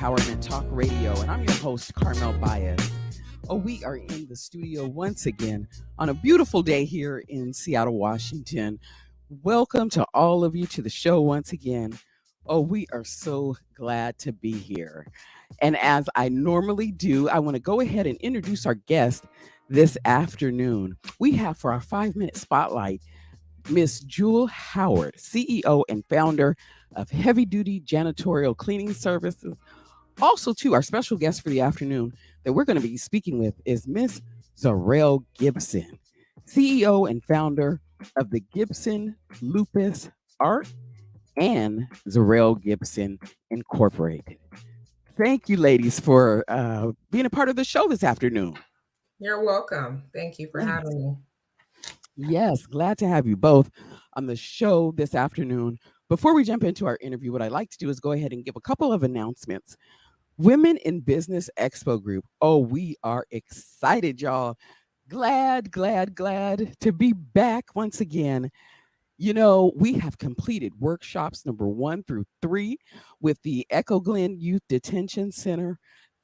Empowerment Talk Radio, and I'm your host, Carmelle Bias. Oh, we are in the studio once again on a beautiful day here in Seattle, Washington. Welcome to all of you to the show once again. Oh, we are so glad to be here. And as I normally do, I want to go ahead and introduce our guest this afternoon. We have for our 5-minute spotlight Miss Zurel Howard, CEO and founder of Heavy Duty Janitorial Cleaning Services. Also, too, our special guest for the afternoon that we're going to be speaking with is Miss Zurel Gibson, CEO and founder of the Gibson Lupus Art and Zurel Gibson Incorporated. Thank you, ladies, for being a part of the show this afternoon. You're welcome. Thank you for having me. Yes, glad to have you both on the show this afternoon. Before we jump into our interview, what I'd like to do is go ahead and give a couple of announcements. Women in Business Expo Group. Oh, we are excited, y'all. Glad to be back once again. You know, we have completed workshops number 1 through 3 with the Echo Glen Youth Detention Center.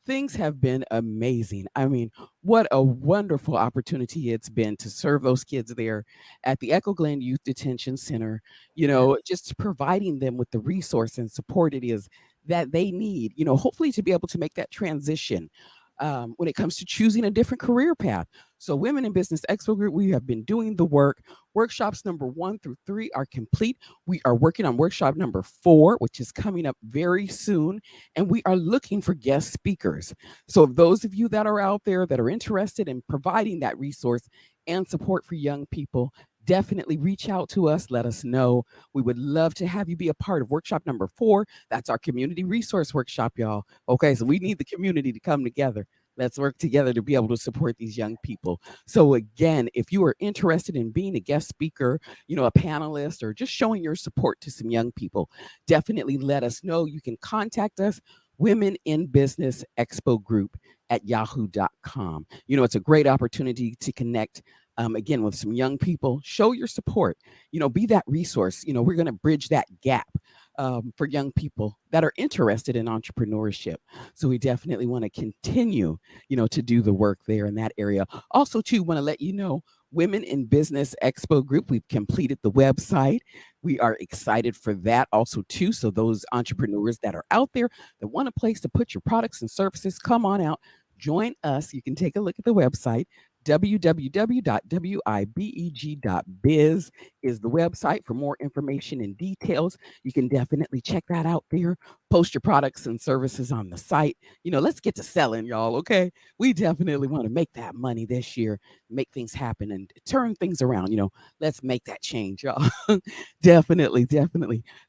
Things have been amazing. I mean, what a wonderful opportunity it's been to serve those kids there at the Echo Glen Youth Detention Center, you know, just providing them with the resource and support it is that they need, you know, hopefully to be able to make that transition when it comes to choosing a different career path. So Women in Business Expo Group, we have been doing the work. Workshops number 1 through 3 are complete. We are working on workshop number 4, which is coming up very soon. And we are looking for guest speakers. So if those of you that are out there that are interested in providing that resource and support for young people, definitely reach out to us. Let us know. We would love to have you be a part of workshop number 4. That's our community resource workshop, y'all. Okay, so we need the community to come together. Let's work together to be able to support these young people. So again, if you are interested in being a guest speaker, you know, a panelist, or just showing your support to some young people, definitely let us know. You can contact us, Women in Business Expo Group at yahoo.com. You know, it's a great opportunity to connect again with some young people. Show your support, you know, be that resource. You know, we're going to bridge that gap for young people that are interested in entrepreneurship. So we definitely want to continue, you know, to do the work there in that area. Also, too, want to let you know, Women in Business Expo Group, we've completed the website. We are excited for that also, too. So those entrepreneurs that are out there that want a place to put your products and services, come on out, join us. You can take a look at the website. www.wibeg.biz is the website for more information and details. You can definitely check that out there. Post your products and services on the site. You know, let's get to selling, y'all, okay? We definitely want to make that money this year, make things happen and turn things around. You know, let's make that change, y'all. Definitely.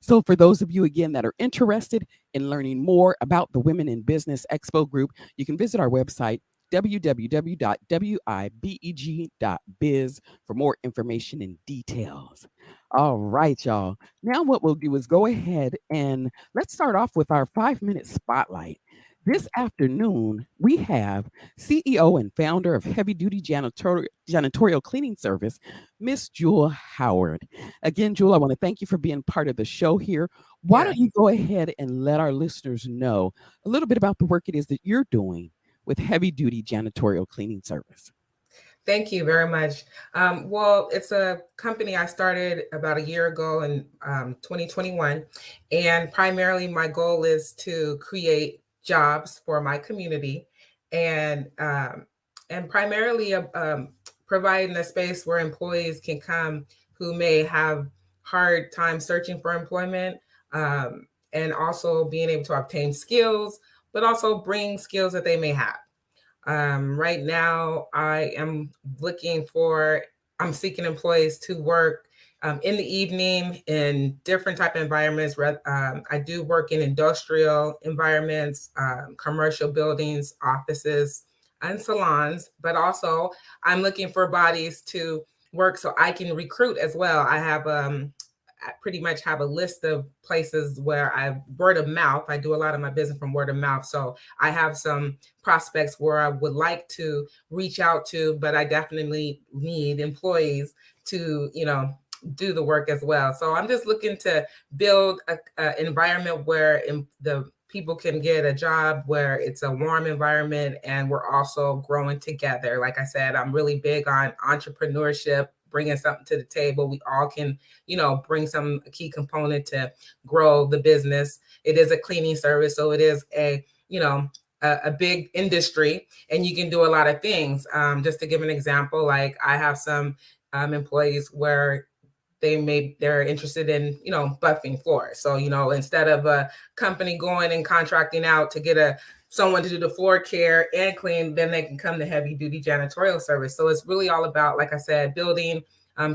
So for those of you, again, that are interested in learning more about the Women in Business Expo Group, you can visit our website, www.wibeg.biz, for more information and details. All right, y'all. Now what we'll do is go ahead and let's start off with our 5-minute spotlight. This afternoon, we have CEO and founder of Heavy Duty Janitorial Cleaning Service, Miss Zurel Howard. Again, Zurel, I want to thank you for being part of the show here. Why don't you go ahead and let our listeners know a little bit about the work it is that you're doing with Heavy Duty Janitorial Cleaning Service? Thank you very much. Well, it's a company I started about a year ago in 2021. And primarily my goal is to create jobs for my community and primarily providing a space where employees can come who may have hard time searching for employment, and also being able to obtain skills, but also bring skills that they may have. Right now, I'm seeking employees to work in the evening in different type of environments. I do work in industrial environments, commercial buildings, offices, and salons, but also I'm looking for bodies to work so I can recruit as well. I pretty much have a list of places where word of mouth. I do a lot of my business from word of mouth. So I have some prospects where I would like to reach out to, but I definitely need employees to, do the work as well. So I'm just looking to build an environment where the people can get a job where it's a warm environment and we're also growing together. Like I said, I'm really big on entrepreneurship, bringing something to the table. We all can, bring some key component to grow the business. It is a cleaning service, so it is a big industry, and you can do a lot of things. Just to give an example, like I have some employees where they're interested in, buffing floors. So, instead of a company going and contracting out to get someone to do the floor care and clean, then they can come to heavy duty janitorial service. So it's really all about, like I said, building,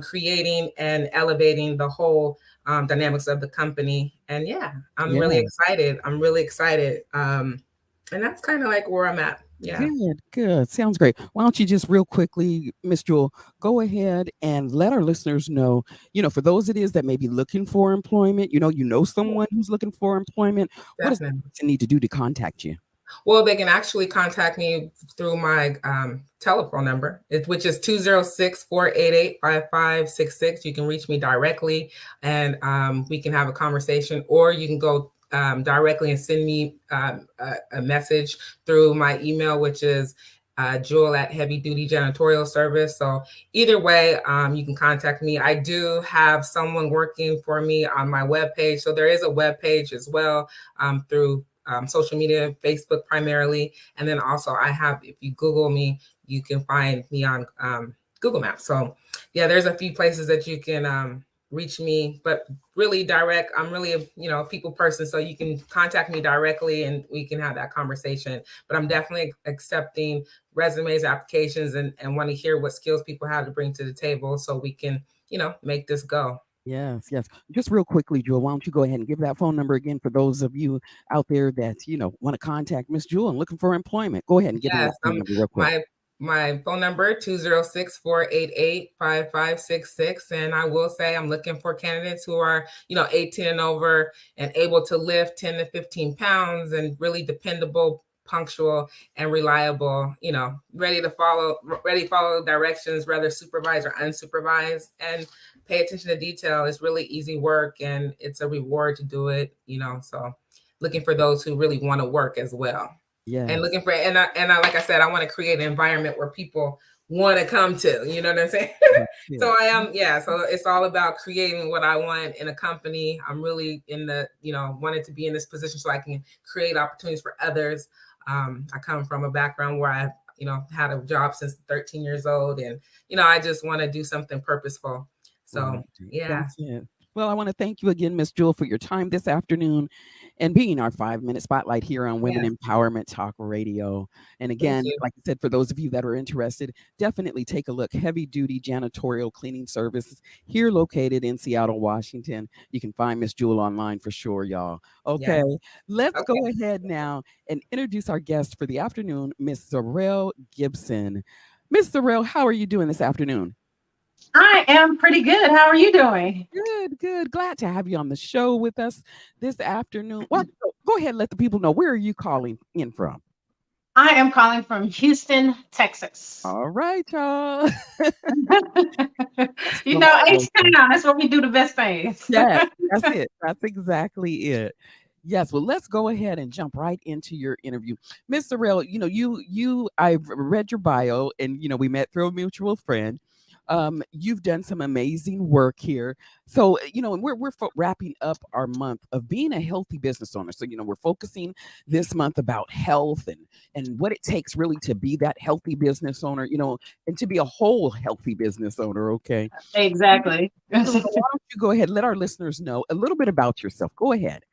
creating and elevating the whole dynamics of the company. And I'm really excited. And that's kind of like where I'm at. Yeah. Good. Sounds great. Why don't you just real quickly, Miss Jewel, go ahead and let our listeners know, for those it is that may be looking for employment, someone who's looking for employment, what does they need to do to contact you? Well, they can actually contact me through my telephone number, which is 206-488-5566. You can reach me directly and we can have a conversation, or you can go directly and send me a message through my email, which is Jewel at Heavy Duty Janitorial Service. So either way, you can contact me. I do have someone working for me on my webpage. So there is a webpage as well through social media, Facebook primarily. And then also I have, if you Google me, you can find me on Google Maps. So there's a few places that you can reach me, but really direct. I'm really a people person, so you can contact me directly and we can have that conversation. But I'm definitely accepting resumes, applications, and want to hear what skills people have to bring to the table so we can make this go. Yes. Just real quickly, Jewel, why don't you go ahead and give that phone number again for those of you out there that want to contact Miss Jewel and looking for employment. Go ahead and give them that phone number real quick. My phone number, 206-488-5566. And I will say I'm looking for candidates who are, 18 and over and able to lift 10 to 15 pounds and really dependable, punctual, and reliable, ready to follow directions, whether supervised or unsupervised, and pay attention to detail. It's really easy work and it's a reward to do it, so looking for those who really want to work as well. Yeah. And looking for, and I, like I said, I want to create an environment where people want to come to, you know what I'm saying? So I am, so it's all about creating what I want in a company. I'm really in the, wanted to be in this position so I can create opportunities for others. I come from a background where I, had a job since 13 years old, and, I just want to do something purposeful. So, That's it. Well, I want to thank you again, Miss Jewel, for your time this afternoon and being our 5-minute spotlight here on Women Empowerment Talk Radio. And again, like I said, for those of you that are interested, definitely take a look. Heavy Duty Janitorial Cleaning Services here located in Seattle, Washington. You can find Miss Jewel online for sure, y'all. Okay, let's go ahead now and introduce our guest for the afternoon, Miss Zurel Gibson. Miss Zurel, how are you doing this afternoon? I am pretty good. How are you doing? Good. Glad to have you on the show with us this afternoon. Well, go ahead and let the people know, where are you calling in from? I am calling from Houston, Texas. All right, y'all. H-Town, that's where we do the best things. Yes, that's it. That's exactly it. Yes, well, let's go ahead and jump right into your interview. Miss Zurel, I've read your bio and, we met through a mutual friend. You've done some amazing work here. So, we're wrapping up our month of being a healthy business owner. So, we're focusing this month about health and what it takes really to be that healthy business owner, and to be a whole healthy business owner. Okay. Exactly. So why don't you go ahead and let our listeners know a little bit about yourself? Go ahead.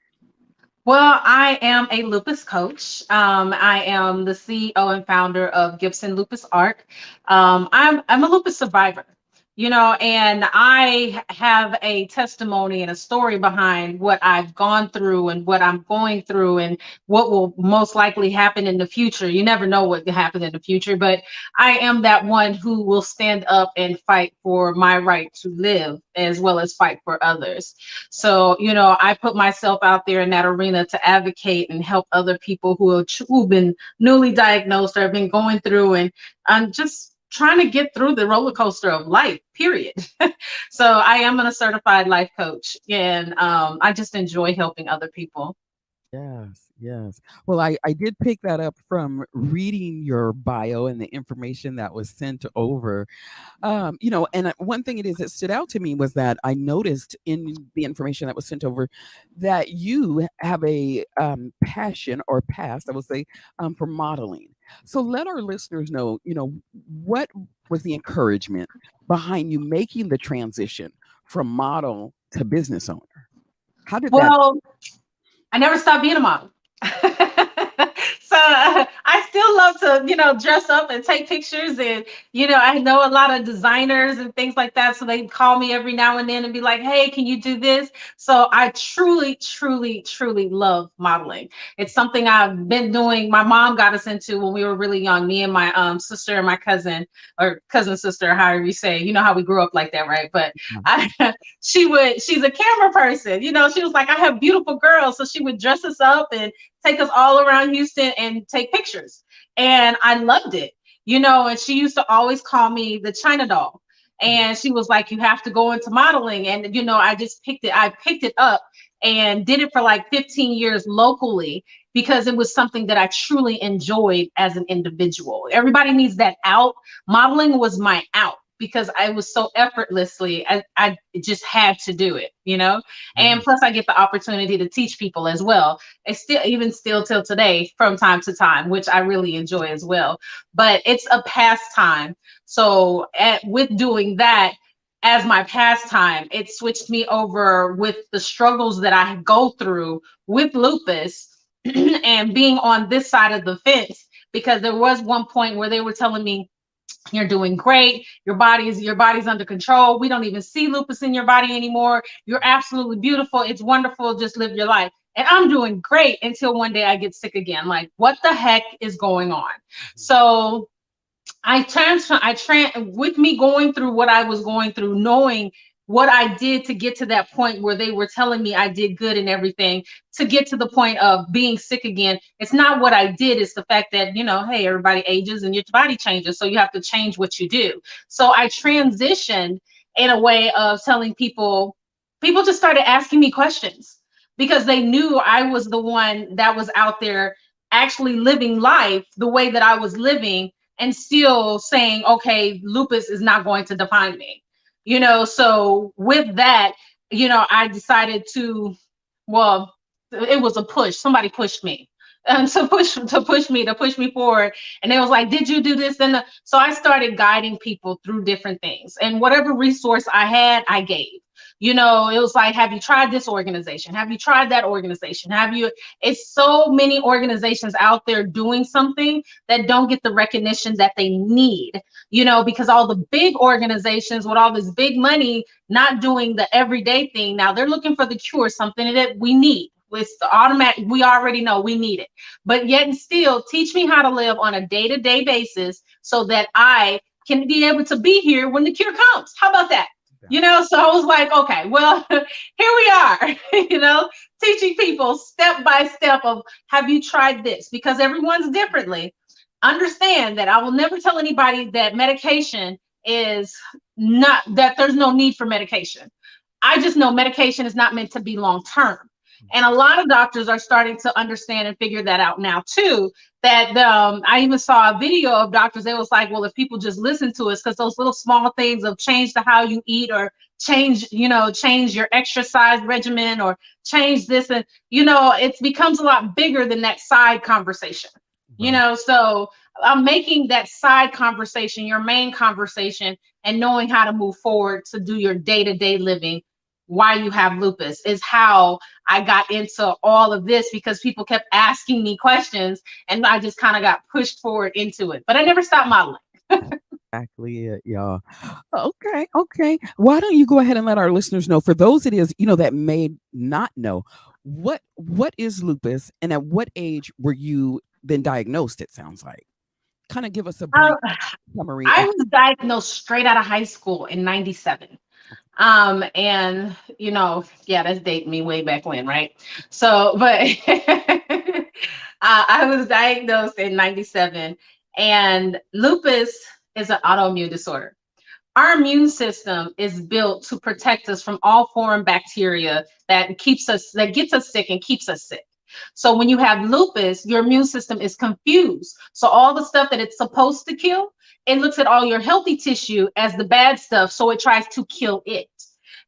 Well, I am a lupus coach. I am the CEO and founder of Gibson Lupus Arc. I'm a lupus survivor, and I have a testimony and a story behind what I've gone through and what I'm going through and what will most likely happen in the future. You never know what will happen in the future, but I am that one who will stand up and fight for my right to live as well as fight for others. So, I put myself out there in that arena to advocate and help other people who've been newly diagnosed or have been going through, and I'm just trying to get through the roller coaster of life, period. So I am a certified life coach, and I just enjoy helping other people. Yes. Well, I did pick that up from reading your bio and the information that was sent over. And one thing it is that stood out to me was that I noticed in the information that was sent over that you have a passion or past, I will say, for modeling. So let our listeners know, what was the encouragement behind you making the transition from model to business owner? How did that? Well, I never stopped being a model. So I still love to, dress up and take pictures. And, I know a lot of designers and things like that. So they call me every now and then and be like, hey, can you do this? So I truly, truly, truly love modeling. It's something I've been doing. My mom got us into when we were really young, me and my sister and my cousin, or cousin sister, however you say, you know how we grew up like that, right? But I, she's a camera person, she was like, I have beautiful girls. So she would dress us up and take us all around Houston and take pictures. And I loved it, and she used to always call me the China doll. And she was like, you have to go into modeling. And, I picked it up and did it for like 15 years locally because it was something that I truly enjoyed as an individual. Everybody needs that out. Modeling was my out because I was so effortlessly, I just had to do it, and plus I get the opportunity to teach people as well. It's still till today from time to time, which I really enjoy as well, but it's a pastime. So with doing that as my pastime, it switched me over with the struggles that I go through with lupus and being on this side of the fence, because there was one point where they were telling me, you're doing great. Your body's under control. We don't even see lupus in your body anymore. You're absolutely beautiful. It's wonderful. Just live your life. And I'm doing great until one day I get sick again. Like, what the heck is going on? So with me going through what I was going through, knowing what I did to get to that point where they were telling me I did good and everything, to get to the point of being sick again. It's not what I did, it's the fact that, hey, everybody ages and your body changes. So you have to change what you do. So I transitioned in a way of telling people just started asking me questions because they knew I was the one that was out there actually living life the way that I was living and still saying, okay, lupus is not going to define me. So with that, I decided to, well, it was a push. Somebody pushed me and to push me forward. And they was like, did you do this? So I started guiding people through different things, and whatever resource I had, I gave. It was like, have you tried this organization? Have you tried that organization? It's so many organizations out there doing something that don't get the recognition that they need, because all the big organizations with all this big money, not doing the everyday thing. Now they're looking for the cure, something that we need. It's automatic. We already know we need it, but yet and still teach me how to live on a day-to-day basis so that I can be able to be here when the cure comes. How about that? So I was like, okay, well, here we are, teaching people step by step of, have you tried this? Because everyone's differently. Understand that I will never tell anybody that medication is not, that there's no need for medication. I just know medication is not meant to be long-term. And a lot of doctors are starting to understand and figure that out now too, that I even saw a video of doctors. They was like, well, if people just listen to us, because those little small things of change to how you eat, or change your exercise regimen, or change this, and it becomes a lot bigger than that side conversation. So I'm making that side conversation your main conversation, and knowing how to move forward to do your day-to-day living. Why you have lupus is how I got into all of this, because people kept asking me questions and I just kind of got pushed forward into it, but I never stopped modeling. Exactly it, y'all. Okay. Why don't you go ahead and let our listeners know, for those it is, that may not know, what is lupus, and at what age were you then diagnosed? It sounds like. Kind of give us a brief summary. I was diagnosed straight out of high school in 97. And that's dating me way back when, right? So, but I was diagnosed in 97, and lupus is an autoimmune disorder. Our immune system is built to protect us from all foreign bacteria that gets us sick and keeps us sick. So when you have lupus, your immune system is confused. So all the stuff that it's supposed to kill, it looks at all your healthy tissue as the bad stuff. So it tries to kill it.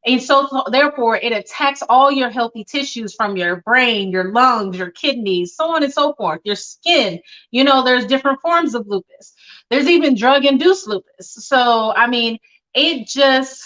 And so therefore, it attacks all your healthy tissues from your brain, your lungs, your kidneys, so on and so forth, your skin. There's different forms of lupus. There's even drug-induced lupus. So, I mean, it just,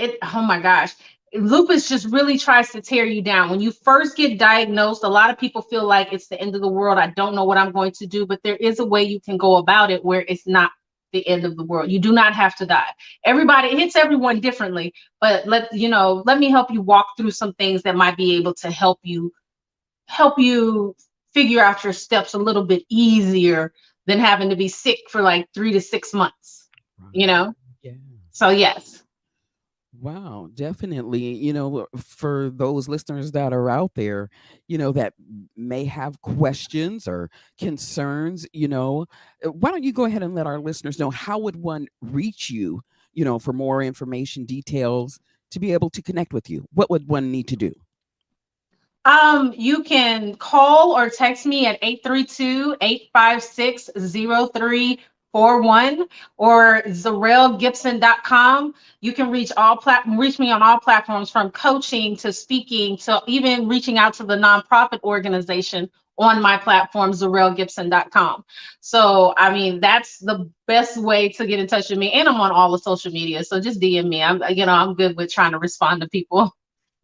oh my gosh, lupus just really tries to tear you down. When you first get diagnosed, a lot of people feel like it's the end of the world. I don't know what I'm going to do, but there is a way you can go about it where it's not the end of the world. You do not have to die. It hits everyone differently, but let me help you walk through some things that might be able to help you figure out your steps a little bit easier than having to be sick for like 3 to 6 months, Yeah. So yes. Wow, definitely. For those listeners that are out there, that may have questions or concerns, why don't you go ahead and let our listeners know how would one reach you, for more information, details, to be able to connect with you? What would one need to do? You can call or text me at 832-856-0341 or ZurelGibson.com. You can reach me on all platforms, from coaching to speaking to even reaching out to the nonprofit organization on my platform, ZurelGibson.com. So, I mean, that's the best way to get in touch with me. And I'm on all the social media. So just DM me. I'm good with trying to respond to people.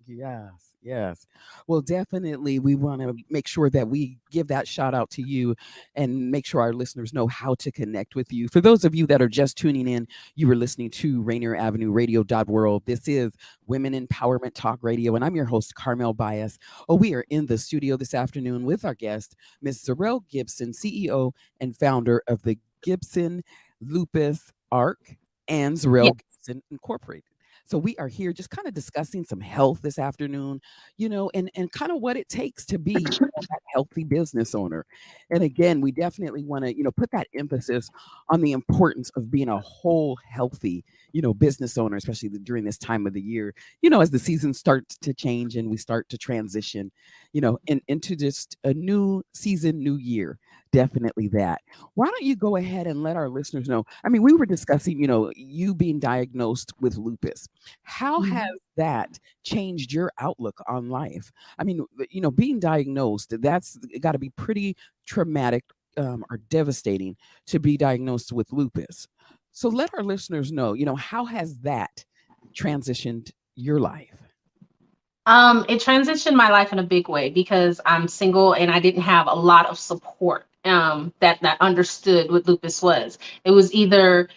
Yes, yes. Well, definitely, we want to make sure that we give that shout out to you and make sure our listeners know how to connect with you. For those of you that are just tuning in, you were listening to Rainier Avenue Radio World. This is Women Empowerment Talk Radio, and I'm your host, Carmelle Bias. Oh, we are in the studio this afternoon with our guest, Miss Zurel Gibson, CEO and founder of the Gibson Lupus ARC and Yeah. Zurel Gibson Incorporated. So we are here just kind of discussing some health this afternoon, and kind of what it takes to be that healthy business owner. And again, we definitely want to, put that emphasis on the importance of being a whole healthy, business owner, especially during this time of the year, as the season starts to change and we start to transition, into just a new season, new year. Definitely that. Why don't you go ahead and let our listeners know? I mean, we were discussing, you being diagnosed with lupus. How has that changed your outlook on life? I mean, being diagnosed, that's got to be pretty traumatic, or devastating to be diagnosed with lupus. So let our listeners know, how has that transitioned your life? It transitioned my life in a big way because I'm single and I didn't have a lot of support that understood what lupus was. It was either,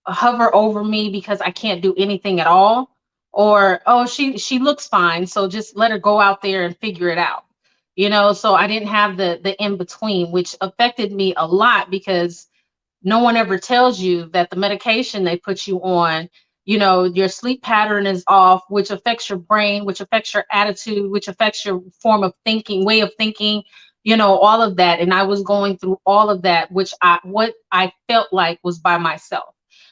hover over me because I can't do anything at all, or oh, she looks fine, so just let her go out there and figure it out. So I didn't have the in between, which affected me a lot because no one ever tells you that the medication they put you on, your sleep pattern is off, which affects your brain, which affects your attitude, which affects your form of thinking, way of thinking, all of that. And I was going through all of that, what I felt like was by myself.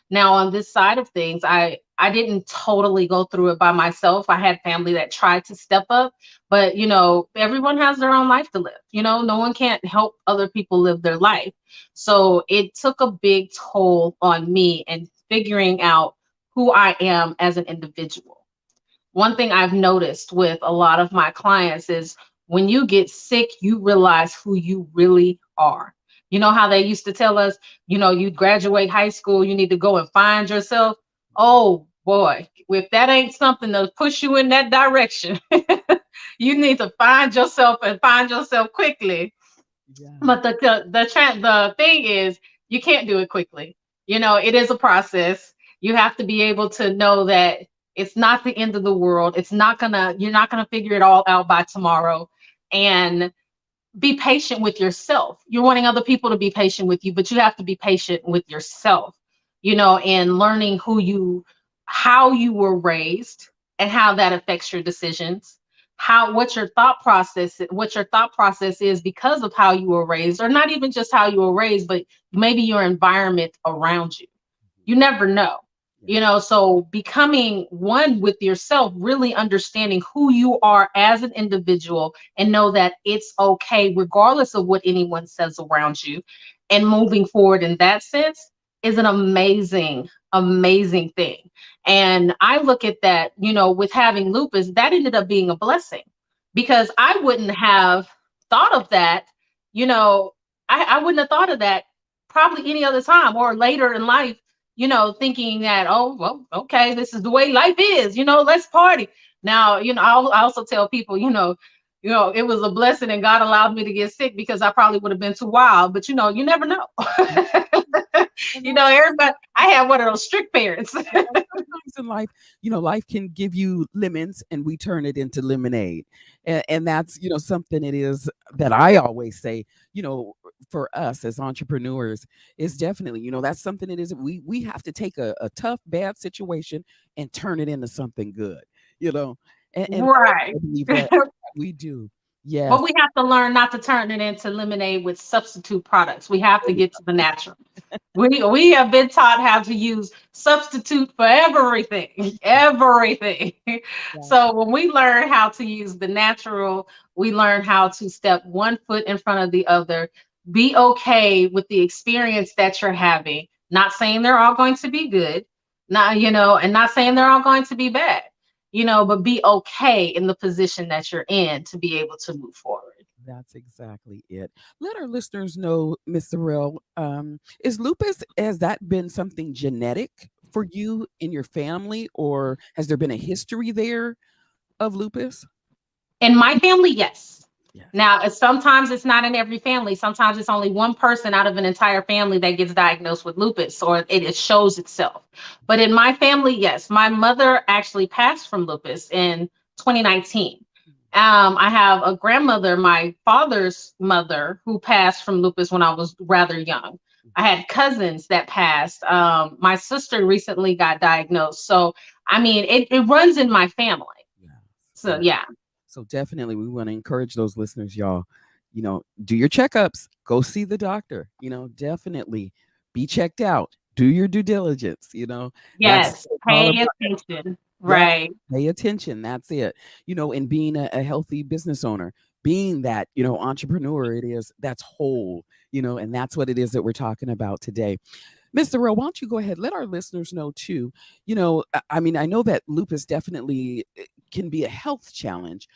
Now, on this side of things, I didn't totally go through it by myself. I had family that tried to step up, but everyone has their own life to live. No one can't help other people live their life. So it took a big toll on me and figuring out who I am as an individual. One thing I've noticed with a lot of my clients is when you get sick, you realize who you really are. You know how they used to tell us, you graduate high school, you need to go and find yourself. Oh boy, if that ain't something to push you in that direction, you need to find yourself and find yourself quickly. Yeah. But the thing is, you can't do it quickly. It is a process. You have to be able to know that it's not the end of the world. You're not gonna figure it all out by tomorrow. And be patient with yourself. You're wanting other people to be patient with you, but you have to be patient with yourself, and learning how you were raised and how that affects your decisions, what your thought process is because of how you were raised, or not even just how you were raised, but maybe your environment around you. You never know. So becoming one with yourself, really understanding who you are as an individual, and know that it's okay regardless of what anyone says around you, and moving forward in that sense is an amazing thing. And I look at that, with having lupus, that ended up being a blessing, because I wouldn't have thought of that. you know I wouldn't have thought of that probably any other time or later in life, thinking that, oh, well, okay, this is the way life is, let's party. Now, I also tell people, it was a blessing and God allowed me to get sick, because I probably would have been too wild, but you never know. Everybody, I had one of those strict parents. Sometimes in life, life can give you lemons and we turn it into lemonade. And that's, something it is that I always say, for us as entrepreneurs is definitely, that's something it is. We have to take a tough, bad situation and turn it into something good, you know, and Right. I believe that we do. But Yes. we have to learn not to turn it into lemonade with substitute products. We have to get to the natural. We have been taught how to use substitute for everything, everything. Yeah. So when we learn how to use the natural, we learn how to step one foot in front of the other, be okay with the experience that you're having. Not saying they're all going to be good, not, and not saying they're all going to be bad, but be okay in the position that you're in to be able to move forward. That's exactly it. Let our listeners know, Miss Zurel, is lupus, has that been something genetic for you in your family, or has there been a history there of lupus? In my family, yes. Yes. Now, sometimes it's not in every family. Sometimes it's only one person out of an entire family that gets diagnosed with lupus, or it shows itself. But in my family, yes, my mother actually passed from lupus in 2019. I have a grandmother, my father's mother, who passed from lupus when I was rather young. I had cousins that passed. My sister recently got diagnosed. So, I mean, it runs in my family. Yes. So, Yeah. yeah. So definitely we want to encourage those listeners, y'all, do your checkups, go see the doctor, definitely be checked out, do your due diligence, that's Yes, what it's all pay about. attention. Yep. Right. Pay attention. That's it. And being a healthy business owner, being that, entrepreneur, it is that's whole, and that's what it is that we're talking about today. Mr. Rowe, why don't you go ahead? Let our listeners know too. I mean, I know that lupus definitely can be a health challenge,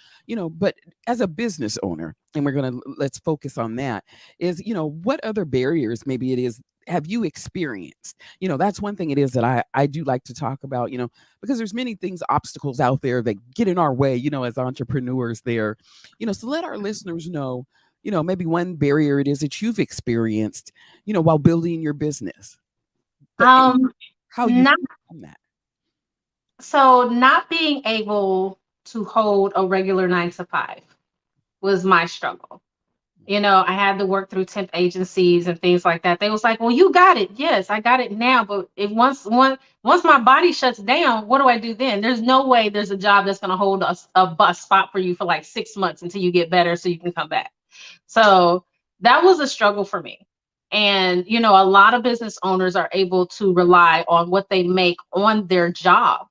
but as a business owner, and let's focus on that, is, what other barriers maybe it is have you experienced? That's one thing it is that I do like to talk about, because there's many things, obstacles out there that get in our way, as entrepreneurs there, so let our listeners know, maybe one barrier it is that you've experienced, while building your business. And Um, how you not overcome that. not being able to hold a regular 9 to 5 was my struggle. I had to work through temp agencies and things like that. They was like, "Well, you got it." Yes, I got it now, but if once my body shuts down, what do I do then? There's no way there's a job that's going to hold a bus spot for you for like 6 months until you get better so you can come back. So that was a struggle for me. And, a lot of business owners are able to rely on what they make on their job,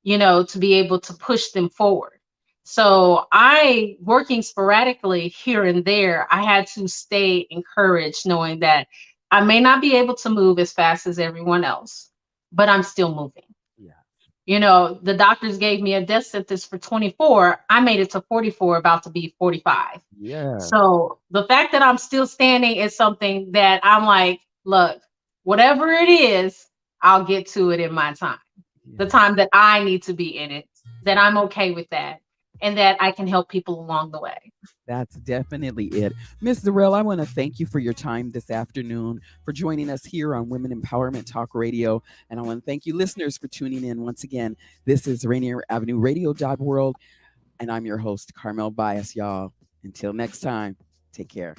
to be able to push them forward. So I, working sporadically here and there, I had to stay encouraged, knowing that I may not be able to move as fast as everyone else, but I'm still moving. Yeah. The doctors gave me a death sentence for 24. I made it to 44, about to be 45. Yeah. So the fact that I'm still standing is something that I'm like, look, whatever it is, I'll get to it in my time, the Yeah. time that I need to be in it, that I'm okay with that, and that I can help people along the way. That's definitely it. Ms. Zurel, I want to thank you for your time this afternoon, for joining us here on Women Empowerment Talk Radio. And I want to thank you, listeners, for tuning in once again. This is Rainier Avenue Radio World, and I'm your host, Carmelle Bias, y'all. Until next time, take care.